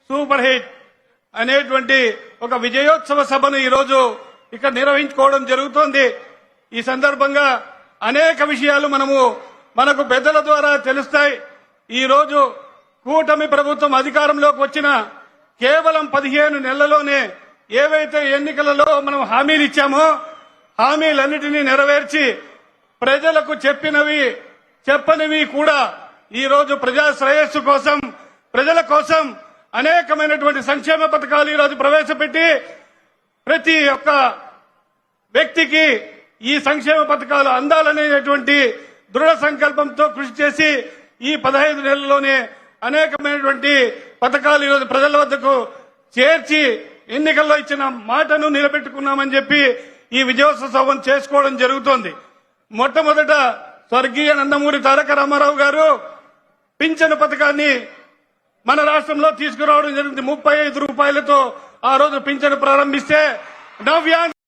Super hit అనేటువంటి ఒక విజయోత్సవ సభను ఈరోజు ఇక్కడ నిర్వహించుకోవడం జరుగుతోంది. ఈ సందర్భంగా అనేక విషయాలు మనకు పెద్దల ద్వారా తెలుస్తాయి. ఈ రోజు కూటమి ప్రభుత్వం అధికారంలోకి వచ్చిన కేవలం 15 నెలల్లోనే ఏవైతే ఎన్నికలలో మనం హామీలు ఇచ్చామో హామీలన్నిటినీ నెరవేర్చి ప్రజలకు చెప్పనివి కూడా ఈ రోజు ప్రజా శ్రేయస్సు కోసం ప్రజల కోసం అనేకమైనటువంటి సంక్షేమ పథకాలు ఈ రోజు ప్రవేశపెట్టి ప్రతి ఒక్క వ్యక్తికి ఈ సంక్షేమ పథకాలు అందాలనేటువంటి దృఢ సంకల్పంతో కృషి చేసి ఈ 15 నెలల్లోనే అనేకమైనటువంటి పథకాలు ఈరోజు ప్రజల వద్దకు చేర్చి ఎన్నికల్లో ఇచ్చిన మాటను నిలబెట్టుకున్నామని చెప్పి ఈ విజయోత్సవ సభను చేసుకోవడం జరుగుతోంది. మొట్టమొదట స్వర్గీయ నందమూరి తారక రామారావు గారు పింఛను పథకాన్ని మన రాష్ట్రంలో తీసుకురావడం జరిగింది. 35 రూపాయలతో ఆ రోజు పింఛను ప్రారంభిస్తే నవ్యాంధ్ర